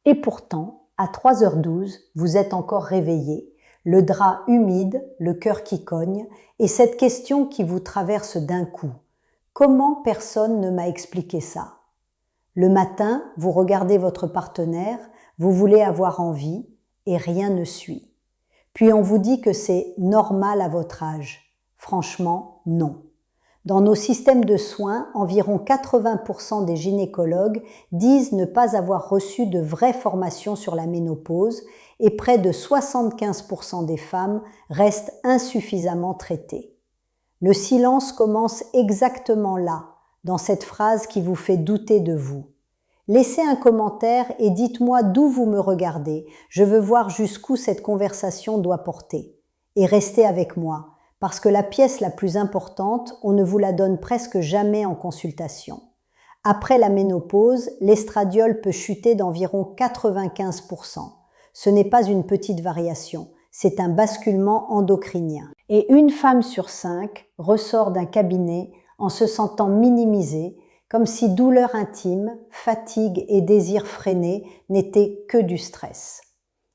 Et pourtant, à 3h12, vous êtes encore réveillé, le drap humide, le cœur qui cogne, et cette question qui vous traverse d'un coup. Comment personne ne m'a expliqué ça? Le matin, vous regardez votre partenaire, vous voulez avoir envie, et rien ne suit. Puis on vous dit que c'est normal à votre âge. Franchement, non. Dans nos systèmes de soins, environ 80% des gynécologues disent ne pas avoir reçu de vraie formation sur la ménopause et près de 75% des femmes restent insuffisamment traitées. Le silence commence exactement là, dans cette phrase qui vous fait douter de vous. Laissez un commentaire et dites-moi d'où vous me regardez. Je veux voir jusqu'où cette conversation doit porter. Et restez avec moi, parce que la pièce la plus importante, on ne vous la donne presque jamais en consultation. Après la ménopause, l'estradiol peut chuter d'environ 95%. Ce n'est pas une petite variation, c'est un basculement endocrinien. Et une femme sur 5 ressort d'un cabinet en se sentant minimisée, comme si douleur intime, fatigue et désir freiné n'étaient que du stress.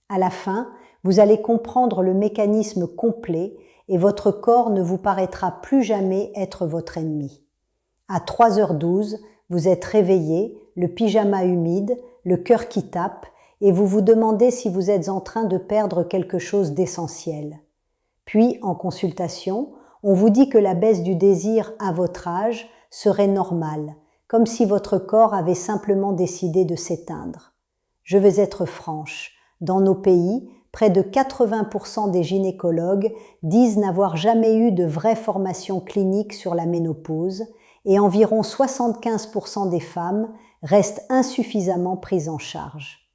À la fin, vous allez comprendre le mécanisme complet et votre corps ne vous paraîtra plus jamais être votre ennemi. À 3h12, vous êtes réveillé, le pyjama humide, le cœur qui tape, et vous vous demandez si vous êtes en train de perdre quelque chose d'essentiel. Puis, en consultation, on vous dit que la baisse du désir à votre âge serait normale, comme si votre corps avait simplement décidé de s'éteindre. Je vais être franche, dans nos pays, près de 80% des gynécologues disent n'avoir jamais eu de vraie formation clinique sur la ménopause et environ 75% des femmes restent insuffisamment prises en charge.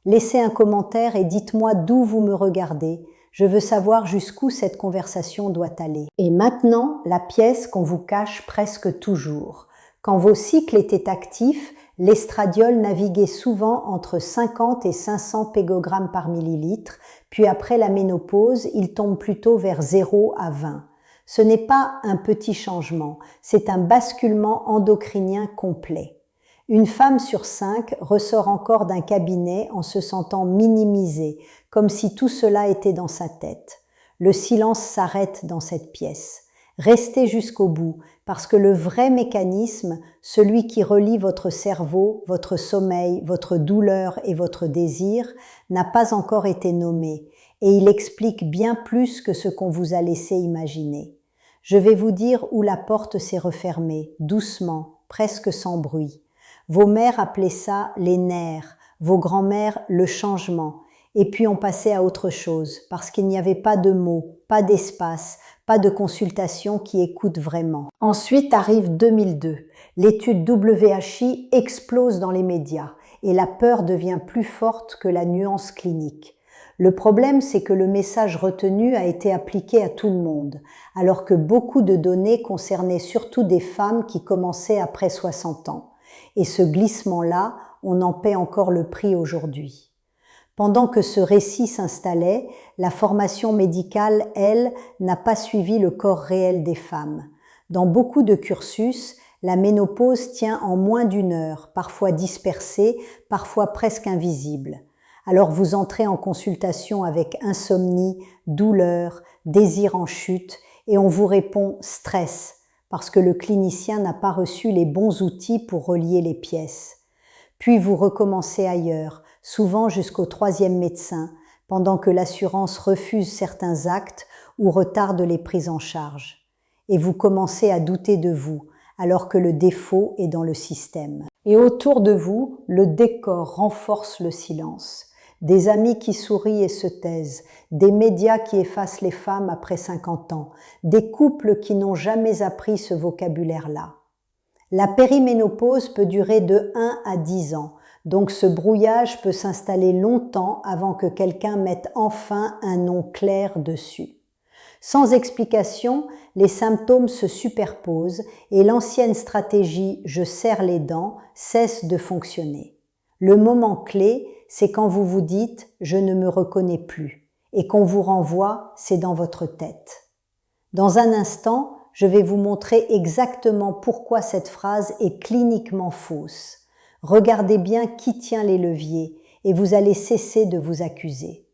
Laissez un commentaire et dites-moi d'où vous me regardez. Je veux savoir jusqu'où cette conversation doit aller. Et maintenant, la pièce qu'on vous cache presque toujours. Quand vos cycles étaient actifs, l'estradiol naviguait souvent entre 50 et 500 pégogrammes par millilitre, puis après la ménopause, il tombe plutôt vers 0 à 20. Ce n'est pas un petit changement, c'est un basculement endocrinien complet. Une femme sur 5 ressort encore d'un cabinet en se sentant minimisée, comme si tout cela était dans sa tête. Le silence s'arrête dans cette pièce. Restez jusqu'au bout, parce que le vrai mécanisme, celui qui relie votre cerveau, votre sommeil, votre douleur et votre désir, n'a pas encore été nommé, et il explique bien plus que ce qu'on vous a laissé imaginer. Je vais vous dire où la porte s'est refermée, doucement, presque sans bruit. Vos mères appelaient ça les nerfs, vos grands-mères le changement, et puis on passait à autre chose, parce qu'il n'y avait pas de mots, pas d'espace, pas de consultation qui écoute vraiment. Ensuite arrive 2002. L'étude WHI explose dans les médias et la peur devient plus forte que la nuance clinique. Le problème, c'est que le message retenu a été appliqué à tout le monde, alors que beaucoup de données concernaient surtout des femmes qui commençaient après 60 ans. Et ce glissement-là, on en paie encore le prix aujourd'hui. Pendant que ce récit s'installait, la formation médicale, elle, n'a pas suivi le corps réel des femmes. Dans beaucoup de cursus, la ménopause tient en moins d'une heure, parfois dispersée, parfois presque invisible. Alors vous entrez en consultation avec insomnie, douleur, désir en chute, et on vous répond « stress », parce que le clinicien n'a pas reçu les bons outils pour relier les pièces. Puis vous recommencez ailleurs, souvent jusqu'au 3e médecin, pendant que l'assurance refuse certains actes ou retarde les prises en charge. Et vous commencez à douter de vous, alors que le défaut est dans le système. Et autour de vous, le décor renforce le silence. Des amis qui sourient et se taisent, des médias qui effacent les femmes après 50 ans, des couples qui n'ont jamais appris ce vocabulaire-là. La périménopause peut durer de 1 à 10 ans, donc ce brouillage peut s'installer longtemps avant que quelqu'un mette enfin un nom clair dessus. Sans explication, les symptômes se superposent et l'ancienne stratégie « je serre les dents » cesse de fonctionner. Le moment clé, c'est quand vous vous dites « je ne me reconnais plus » et qu'on vous renvoie « c'est dans votre tête ». Dans un instant, je vais vous montrer exactement pourquoi cette phrase est cliniquement fausse. Regardez bien qui tient les leviers et vous allez cesser de vous accuser.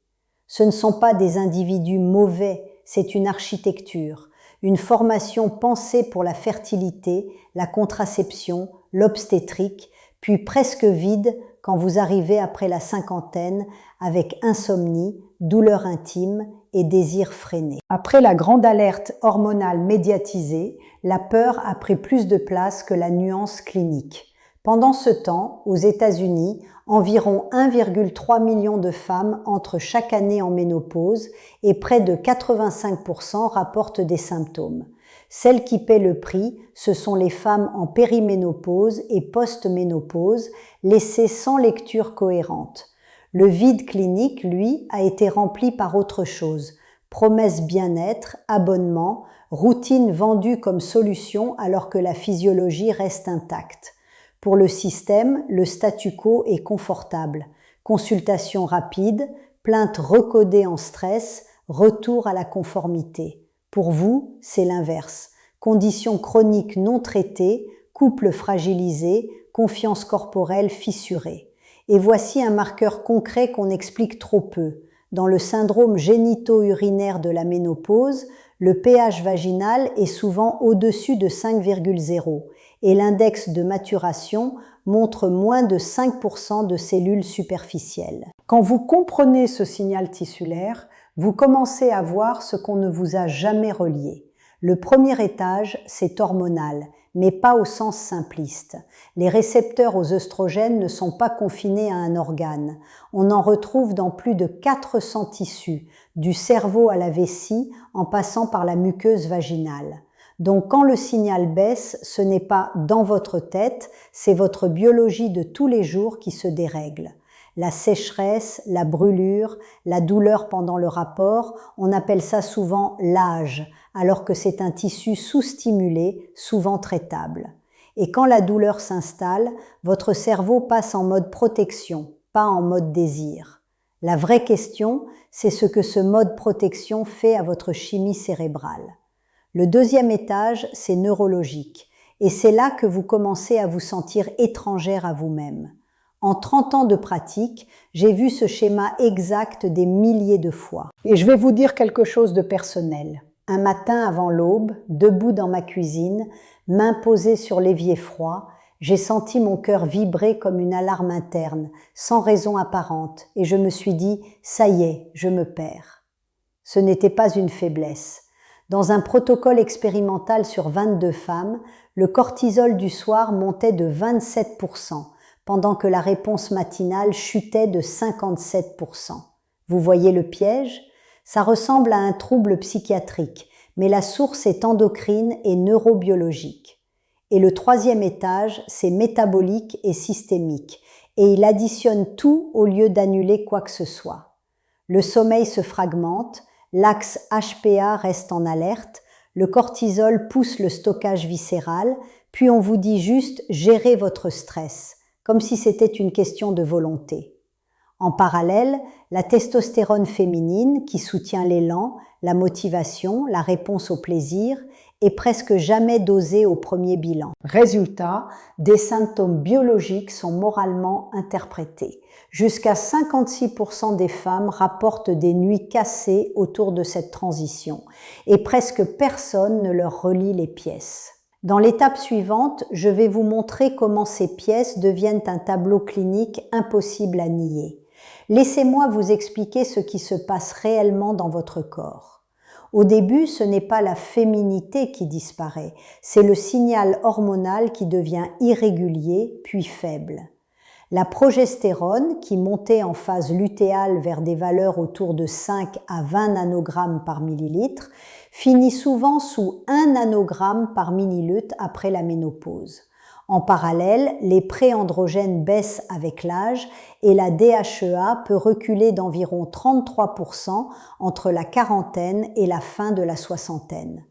Ce ne sont pas des individus mauvais, c'est une architecture, une formation pensée pour la fertilité, la contraception, l'obstétrique, puis presque vide quand vous arrivez après la cinquantaine avec insomnie, douleur intime et désir freiné. Après la grande alerte hormonale médiatisée, la peur a pris plus de place que la nuance clinique. Pendant ce temps, aux États-Unis, environ 1,3 million de femmes entrent chaque année en ménopause et près de 85% rapportent des symptômes. Celles qui paient le prix, ce sont les femmes en périménopause et post-ménopause, laissées sans lecture cohérente. Le vide clinique, lui, a été rempli par autre chose. Promesses bien-être, abonnement, routine vendue comme solution alors que la physiologie reste intacte. Pour le système, le statu quo est confortable. Consultation rapide, plainte recodée en stress, retour à la conformité. Pour vous, c'est l'inverse. Conditions chroniques non traitées, couple fragilisé, confiance corporelle fissurée. Et voici un marqueur concret qu'on explique trop peu. Dans le syndrome génito-urinaire de la ménopause, le pH vaginal est souvent au-dessus de 5,0 et l'index de maturation montre moins de 5% de cellules superficielles. Quand vous comprenez ce signal tissulaire, vous commencez à voir ce qu'on ne vous a jamais relié. Le premier étage, c'est hormonal, mais pas au sens simpliste. Les récepteurs aux œstrogènes ne sont pas confinés à un organe. On en retrouve dans plus de 400 tissus, du cerveau à la vessie, en passant par la muqueuse vaginale. Donc quand le signal baisse, ce n'est pas dans votre tête, c'est votre biologie de tous les jours qui se dérègle. La sécheresse, la brûlure, la douleur pendant le rapport, on appelle ça souvent l'âge, alors que c'est un tissu sous-stimulé, souvent traitable. Et quand la douleur s'installe, votre cerveau passe en mode protection, pas en mode désir. La vraie question, c'est ce que ce mode protection fait à votre chimie cérébrale. Le deuxième étage, c'est neurologique, et c'est là que vous commencez à vous sentir étrangère à vous-même. En 30 ans de pratique, j'ai vu ce schéma exact des milliers de fois. Et je vais vous dire quelque chose de personnel. Un matin avant l'aube, debout dans ma cuisine, main posée sur l'évier froid, j'ai senti mon cœur vibrer comme une alarme interne, sans raison apparente, et je me suis dit « ça y est, je me perds ». Ce n'était pas une faiblesse. Dans un protocole expérimental sur 22 femmes, le cortisol du soir montait de 27%, pendant que la réponse matinale chutait de 57%. Vous voyez le piège? Ça ressemble à un trouble psychiatrique, mais la source est endocrine et neurobiologique. Et le troisième étage, c'est métabolique et systémique, et il additionne tout au lieu d'annuler quoi que ce soit. Le sommeil se fragmente, l'axe HPA reste en alerte, le cortisol pousse le stockage viscéral, puis on vous dit juste « gérez votre stress », comme si c'était une question de volonté. En parallèle, la testostérone féminine, qui soutient l'élan, la motivation, la réponse au plaisir, est presque jamais dosée au premier bilan. Résultat, des symptômes biologiques sont moralement interprétés. Jusqu'à 56% des femmes rapportent des nuits cassées autour de cette transition, et presque personne ne leur relie les pièces. Dans l'étape suivante, je vais vous montrer comment ces pièces deviennent un tableau clinique impossible à nier. Laissez-moi vous expliquer ce qui se passe réellement dans votre corps. Au début, ce n'est pas la féminité qui disparaît, c'est le signal hormonal qui devient irrégulier puis faible. La progestérone, qui montait en phase lutéale vers des valeurs autour de 5 à 20 nanogrammes par millilitre, finit souvent sous 1 nanogramme par millilitre après la ménopause. En parallèle, les préandrogènes baissent avec l'âge et la DHEA peut reculer d'environ 33% entre la quarantaine et la fin de la soixantaine.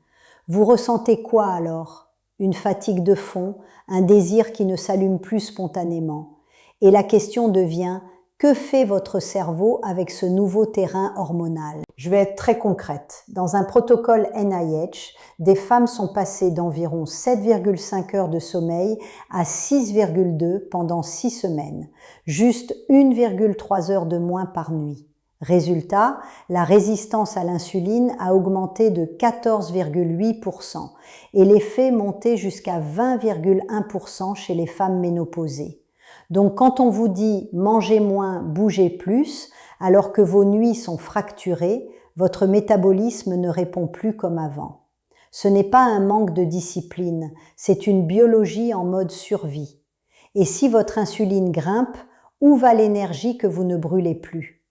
Vous ressentez quoi alors? Une fatigue de fond, un désir qui ne s'allume plus spontanément. Et la question devient Que fait votre cerveau avec ce nouveau terrain hormonal? Je vais être très concrète. Dans un protocole NIH, des femmes sont passées d'environ 7,5 heures de sommeil à 6,2 pendant 6 semaines, juste 1,3 heures de moins par nuit. Résultat, la résistance à l'insuline a augmenté de 14,8% et l'effet monté jusqu'à 20,1% chez les femmes ménopausées. Donc quand on vous dit « mangez moins, bougez plus », alors que vos nuits sont fracturées, votre métabolisme ne répond plus comme avant. Ce n'est pas un manque de discipline, c'est une biologie en mode survie. Et si votre insuline grimpe, où va l'énergie que vous ne brûlez plus?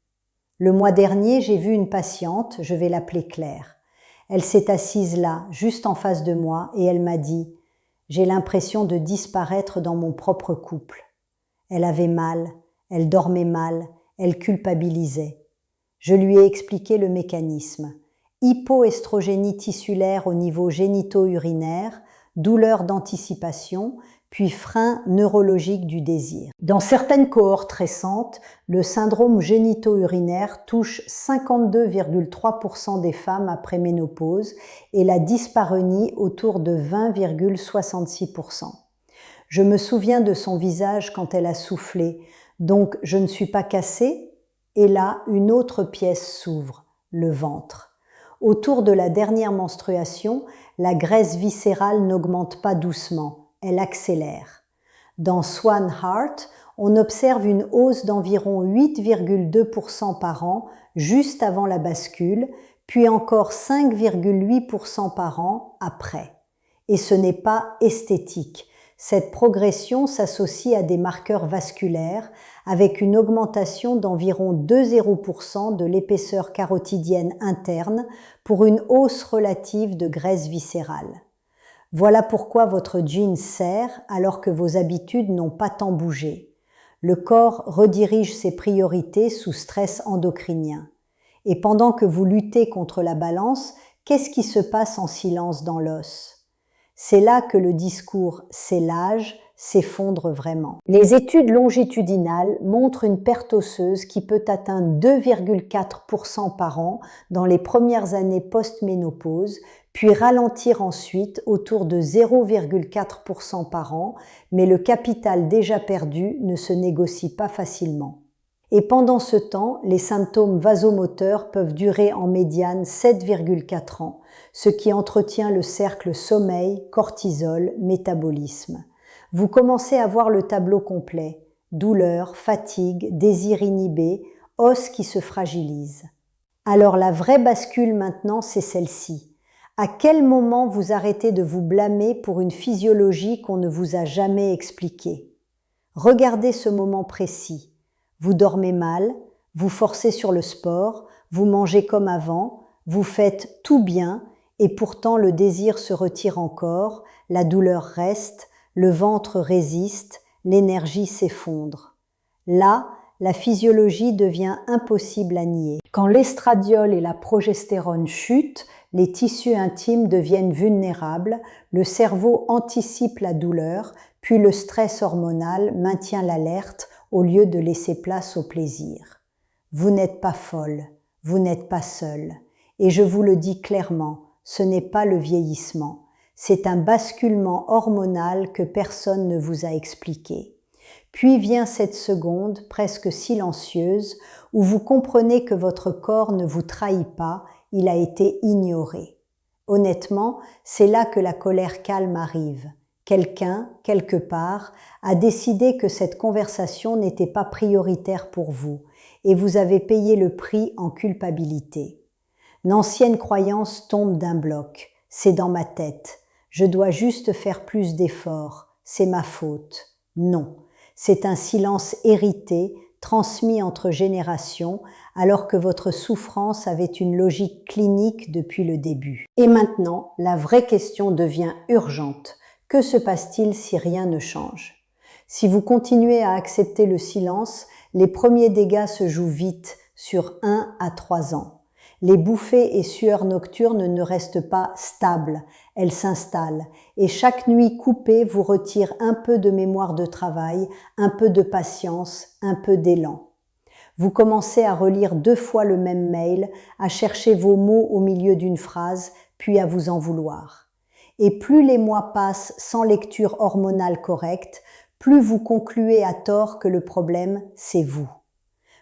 Le mois dernier, j'ai vu une patiente, je vais l'appeler Claire. Elle s'est assise là, juste en face de moi, et elle m'a dit « J'ai l'impression de disparaître dans mon propre couple ». Elle avait mal, elle dormait mal, elle culpabilisait. Je lui ai expliqué le mécanisme. Hypoestrogénie tissulaire au niveau génito-urinaire, douleur d'anticipation, puis frein neurologique du désir. Dans certaines cohortes récentes, le syndrome génito-urinaire touche 52,3% des femmes après ménopause et la dyspareunie autour de 20,66%. Je me souviens de son visage quand elle a soufflé, donc je ne suis pas cassée, et là, une autre pièce s'ouvre, le ventre. Autour de la dernière menstruation, la graisse viscérale n'augmente pas doucement, elle accélère. Dans Swan Heart, on observe une hausse d'environ 8,2% par an juste avant la bascule, puis encore 5,8% par an après. Et ce n'est pas esthétique. Cette progression s'associe à des marqueurs vasculaires avec une augmentation d'environ 2,0% de l'épaisseur carotidienne interne pour une hausse relative de graisse viscérale. Voilà pourquoi votre jean serre alors que vos habitudes n'ont pas tant bougé. Le corps redirige ses priorités sous stress endocrinien. Et pendant que vous luttez contre la balance, qu'est-ce qui se passe en silence dans l'os ? C'est là que le discours « c'est l'âge » s'effondre vraiment. Les études longitudinales montrent une perte osseuse qui peut atteindre 2,4% par an dans les premières années post-ménopause, puis ralentir ensuite autour de 0,4% par an, mais le capital déjà perdu ne se négocie pas facilement. Et pendant ce temps, les symptômes vasomoteurs peuvent durer en médiane 7,4 ans, ce qui entretient le cercle sommeil, cortisol, métabolisme. Vous commencez à voir le tableau complet. Douleur, fatigue, désir inhibé, os qui se fragilisent. Alors la vraie bascule maintenant, c'est celle-ci. À quel moment vous arrêtez de vous blâmer pour une physiologie qu'on ne vous a jamais expliquée? Regardez ce moment précis. Vous dormez mal, vous forcez sur le sport, vous mangez comme avant, vous faites tout bien et pourtant le désir se retire encore, la douleur reste, le ventre résiste, l'énergie s'effondre. Là, la physiologie devient impossible à nier. Quand l'estradiol et la progestérone chutent, les tissus intimes deviennent vulnérables, le cerveau anticipe la douleur, puis le stress hormonal maintient l'alerte au lieu de laisser place au plaisir. Vous n'êtes pas folle, vous n'êtes pas seule. Et je vous le dis clairement, ce n'est pas le vieillissement. C'est un basculement hormonal que personne ne vous a expliqué. Puis vient cette seconde, presque silencieuse, où vous comprenez que votre corps ne vous trahit pas, il a été ignoré. Honnêtement, c'est là que la colère calme arrive. Quelqu'un, quelque part, a décidé que cette conversation n'était pas prioritaire pour vous, et vous avez payé le prix en culpabilité. L'ancienne croyance tombe d'un bloc. C'est dans ma tête. Je dois juste faire plus d'efforts. C'est ma faute. Non. C'est un silence hérité, transmis entre générations, alors que votre souffrance avait une logique clinique depuis le début. Et maintenant, la vraie question devient urgente. Que se passe-t-il si rien ne change? Si vous continuez à accepter le silence, les premiers dégâts se jouent vite, sur 1 à 3 ans. Les bouffées et sueurs nocturnes ne restent pas stables, elles s'installent, et chaque nuit coupée vous retire un peu de mémoire de travail, un peu de patience, un peu d'élan. Vous commencez à relire 2 fois le même mail, à chercher vos mots au milieu d'une phrase, puis à vous en vouloir. Et plus les mois passent sans lecture hormonale correcte, plus vous concluez à tort que le problème, c'est vous.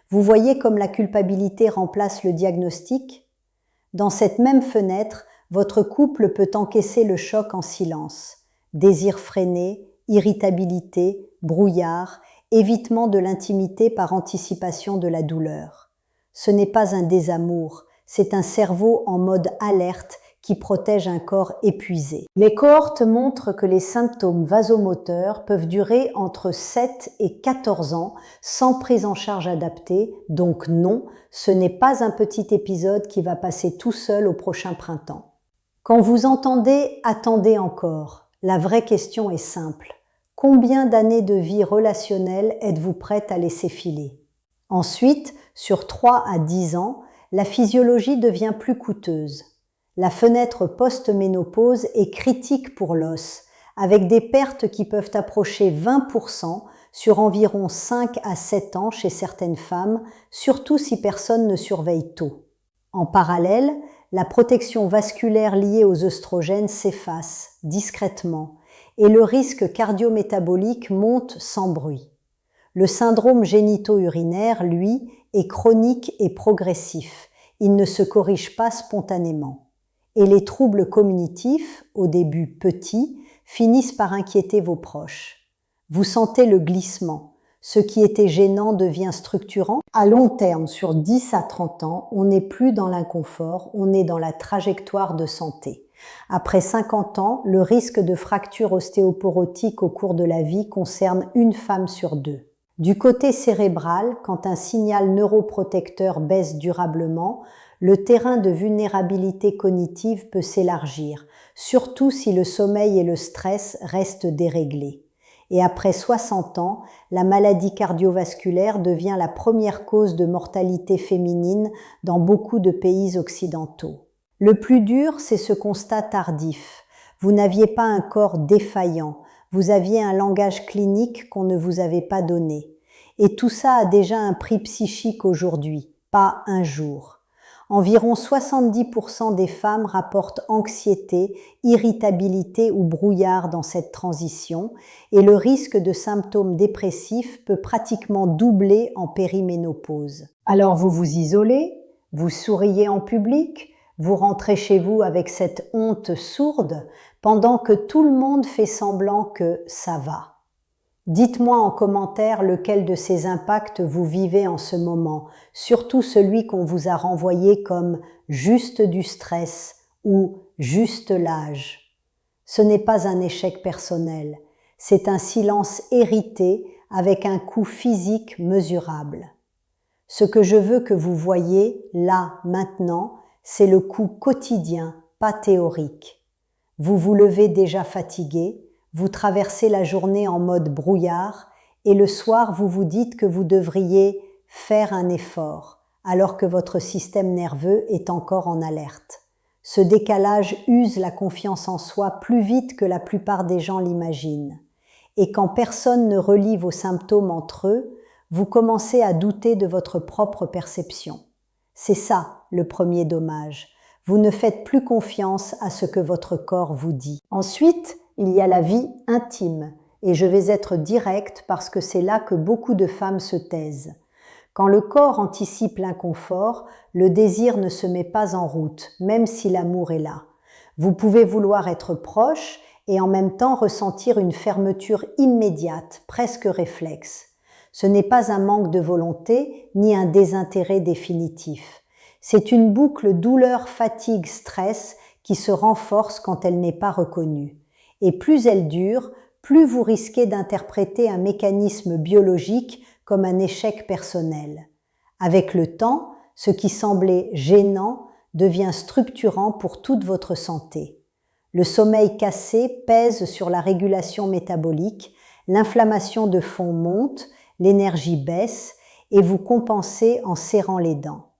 Vous voyez comme la culpabilité remplace le diagnostic? Dans cette même fenêtre, votre couple peut encaisser le choc en silence. Désir freiné, irritabilité, brouillard, évitement de l'intimité par anticipation de la douleur. Ce n'est pas un désamour, c'est un cerveau en mode alerte qui protège un corps épuisé. Les cohortes montrent que les symptômes vasomoteurs peuvent durer entre 7 et 14 ans sans prise en charge adaptée, donc non, ce n'est pas un petit épisode qui va passer tout seul au prochain printemps. Quand vous entendez « attendez encore », la vraie question est simple. Combien d'années de vie relationnelle êtes-vous prête à laisser filer? Ensuite, sur 3 à 10 ans, la physiologie devient plus coûteuse. La fenêtre post-ménopause est critique pour l'os, avec des pertes qui peuvent approcher 20% sur environ 5 à 7 ans chez certaines femmes, surtout si personne ne surveille tôt. En parallèle, la protection vasculaire liée aux œstrogènes s'efface discrètement et le risque cardio-métabolique monte sans bruit. Le syndrome génito-urinaire, lui, est chronique et progressif. Il ne se corrige pas spontanément. Et les troubles cognitifs, au début petits, finissent par inquiéter vos proches. Vous sentez le glissement. Ce qui était gênant devient structurant. À long terme, sur 10 à 30 ans, on n'est plus dans l'inconfort, on est dans la trajectoire de santé. Après 50 ans, le risque de fracture ostéoporotique au cours de la vie concerne 1 femme sur 2. Du côté cérébral, quand un signal neuroprotecteur baisse durablement, le terrain de vulnérabilité cognitive peut s'élargir, surtout si le sommeil et le stress restent déréglés. Et après 60 ans, la maladie cardiovasculaire devient la première cause de mortalité féminine dans beaucoup de pays occidentaux. Le plus dur, c'est ce constat tardif. Vous n'aviez pas un corps défaillant, vous aviez un langage clinique qu'on ne vous avait pas donné. Et tout ça a déjà un prix psychique aujourd'hui, pas un jour. Environ 70% des femmes rapportent anxiété, irritabilité ou brouillard dans cette transition et le risque de symptômes dépressifs peut pratiquement doubler en périménopause. Alors vous vous isolez, vous souriez en public, vous rentrez chez vous avec cette honte sourde pendant que tout le monde fait semblant que ça va. Dites-moi en commentaire lequel de ces impacts vous vivez en ce moment, surtout celui qu'on vous a renvoyé comme juste du stress ou juste l'âge. Ce n'est pas un échec personnel, c'est un silence hérité avec un coût physique mesurable. Ce que je veux que vous voyez là, maintenant, c'est le coût quotidien, pas théorique. Vous vous levez déjà fatigué, vous traversez la journée en mode brouillard et le soir vous vous dites que vous devriez faire un effort alors que votre système nerveux est encore en alerte. Ce décalage use la confiance en soi plus vite que la plupart des gens l'imaginent. Et quand personne ne relie vos symptômes entre eux, vous commencez à douter de votre propre perception. C'est ça le premier dommage. Vous ne faites plus confiance à ce que votre corps vous dit. Ensuite, il y a la vie intime, et je vais être directe parce que c'est là que beaucoup de femmes se taisent. Quand le corps anticipe l'inconfort, le désir ne se met pas en route, même si l'amour est là. Vous pouvez vouloir être proche et en même temps ressentir une fermeture immédiate, presque réflexe. Ce n'est pas un manque de volonté, ni un désintérêt définitif. C'est une boucle douleur-fatigue-stress qui se renforce quand elle n'est pas reconnue. Et plus elle dure, plus vous risquez d'interpréter un mécanisme biologique comme un échec personnel. Avec le temps, ce qui semblait gênant devient structurant pour toute votre santé. Le sommeil cassé pèse sur la régulation métabolique, l'inflammation de fond monte, l'énergie baisse et vous compensez en serrant les dents.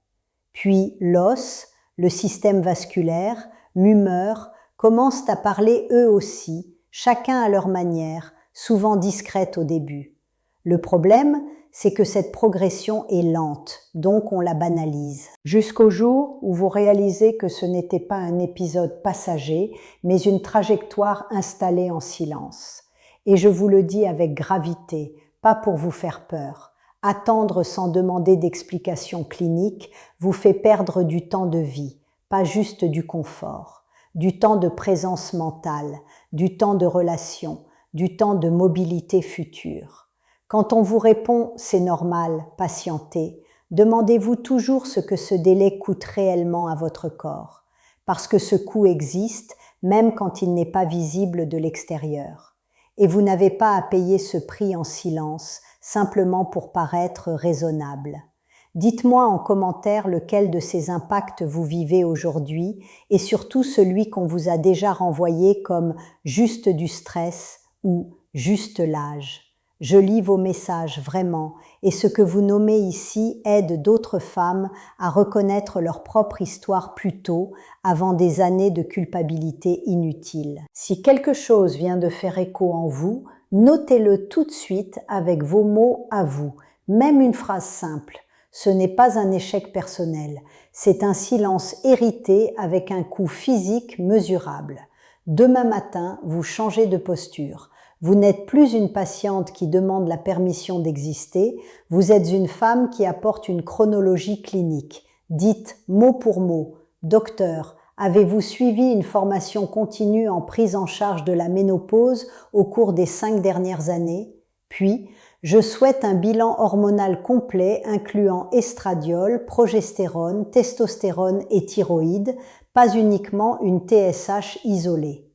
Puis l'os, le système vasculaire, l'humeur commencent à parler eux aussi, chacun à leur manière, souvent discrète au début. Le problème, c'est que cette progression est lente, donc on la banalise. Jusqu'au jour où vous réalisez que ce n'était pas un épisode passager, mais une trajectoire installée en silence. Et je vous le dis avec gravité, pas pour vous faire peur. Attendre sans demander d'explication clinique vous fait perdre du temps de vie, pas juste du confort, du temps de présence mentale, du temps de relation, du temps de mobilité future. Quand on vous répond « c'est normal, patientez », demandez-vous toujours ce que ce délai coûte réellement à votre corps, parce que ce coût existe même quand il n'est pas visible de l'extérieur. Et vous n'avez pas à payer ce prix en silence, simplement pour paraître raisonnable. Dites-moi en commentaire lequel de ces impacts vous vivez aujourd'hui et surtout celui qu'on vous a déjà renvoyé comme juste du stress ou juste l'âge. Je lis vos messages vraiment et ce que vous nommez ici aide d'autres femmes à reconnaître leur propre histoire plus tôt avant des années de culpabilité inutile. Si quelque chose vient de faire écho en vous, notez-le tout de suite avec vos mots à vous, même une phrase simple. Ce n'est pas un échec personnel, c'est un silence hérité avec un coût physique mesurable. Demain matin, vous changez de posture. Vous n'êtes plus une patiente qui demande la permission d'exister, vous êtes une femme qui apporte une chronologie clinique. Dites mot pour mot, docteur, avez-vous suivi une formation continue en prise en charge de la ménopause au cours des 5 dernières années? Puis, je souhaite un bilan hormonal complet incluant estradiol, progestérone, testostérone et thyroïde, pas uniquement une TSH isolée.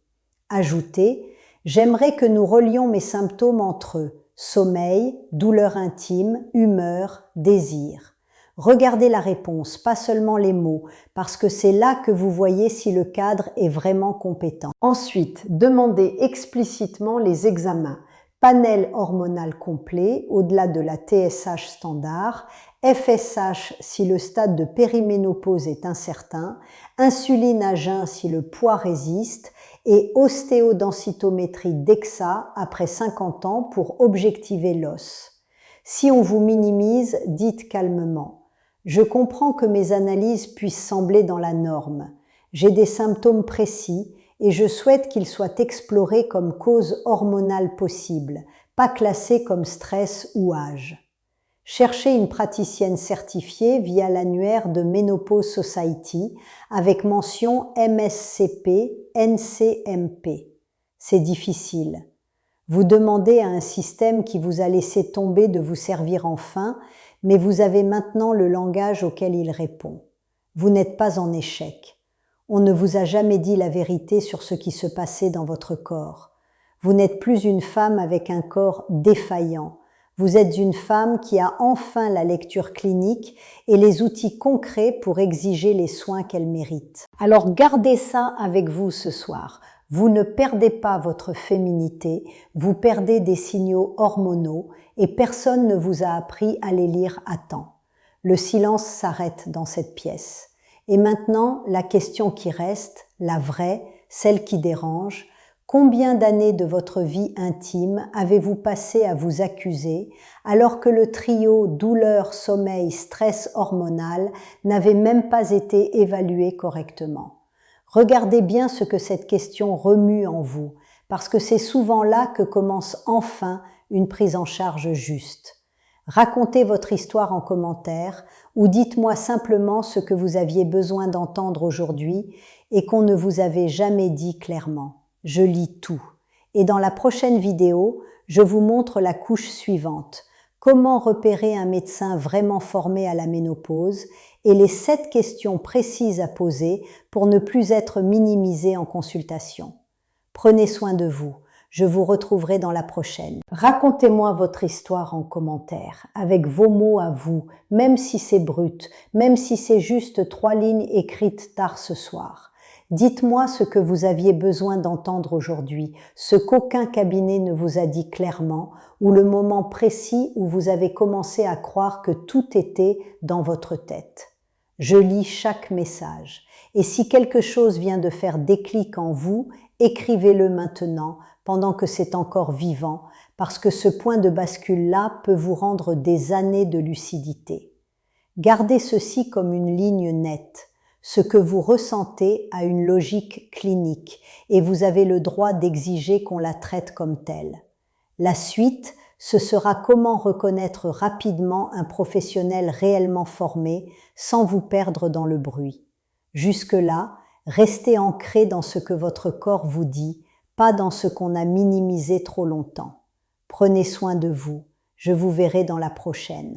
Ajoutez, j'aimerais que nous relions mes symptômes entre eux, sommeil, douleur intime, humeur, désir. Regardez la réponse, pas seulement les mots, parce que c'est là que vous voyez si le cadre est vraiment compétent. Ensuite, demandez explicitement les examens. Panel hormonal complet, au-delà de la TSH standard, FSH si le stade de périménopause est incertain, insuline à jeun si le poids résiste, et ostéodensitométrie DEXA après 50 ans pour objectiver l'os. Si on vous minimise, dites calmement. Je comprends que mes analyses puissent sembler dans la norme. J'ai des symptômes précis et je souhaite qu'ils soient explorés comme cause hormonale possible, pas classés comme stress ou âge. Cherchez une praticienne certifiée via l'annuaire de Menopause Society avec mention MSCP, NCMP. C'est difficile. Vous demandez à un système qui vous a laissé tomber de vous servir enfin, mais vous avez maintenant le langage auquel il répond. Vous n'êtes pas en échec. On ne vous a jamais dit la vérité sur ce qui se passait dans votre corps. Vous n'êtes plus une femme avec un corps défaillant. Vous êtes une femme qui a enfin la lecture clinique et les outils concrets pour exiger les soins qu'elle mérite. Alors gardez ça avec vous ce soir. Vous ne perdez pas votre féminité, vous perdez des signaux hormonaux et personne ne vous a appris à les lire à temps. Le silence s'arrête dans cette pièce. Et maintenant, la question qui reste, la vraie, celle qui dérange, combien d'années de votre vie intime avez-vous passé à vous accuser alors que le trio douleur, sommeil, stress hormonal n'avait même pas été évalué correctement? Regardez bien ce que cette question remue en vous, parce que c'est souvent là que commence enfin une prise en charge juste. Racontez votre histoire en commentaire ou dites-moi simplement ce que vous aviez besoin d'entendre aujourd'hui et qu'on ne vous avait jamais dit clairement. Je lis tout. Et dans la prochaine vidéo, je vous montre la couche suivante. Comment repérer un médecin vraiment formé à la ménopause et les 7 questions précises à poser pour ne plus être minimisé en consultation. Prenez soin de vous. Je vous retrouverai dans la prochaine. Racontez-moi votre histoire en commentaire, avec vos mots à vous, même si c'est brut, même si c'est juste 3 lignes écrites tard ce soir. Dites-moi ce que vous aviez besoin d'entendre aujourd'hui, ce qu'aucun cabinet ne vous a dit clairement, ou le moment précis où vous avez commencé à croire que tout était dans votre tête. Je lis chaque message. Et si quelque chose vient de faire déclic en vous, écrivez-le maintenant, pendant que c'est encore vivant, parce que ce point de bascule-là peut vous rendre des années de lucidité. Gardez ceci comme une ligne nette. Ce que vous ressentez a une logique clinique et vous avez le droit d'exiger qu'on la traite comme telle. La suite, ce sera comment reconnaître rapidement un professionnel réellement formé sans vous perdre dans le bruit. Jusque-là, restez ancré dans ce que votre corps vous dit, pas dans ce qu'on a minimisé trop longtemps. Prenez soin de vous. Je vous verrai dans la prochaine.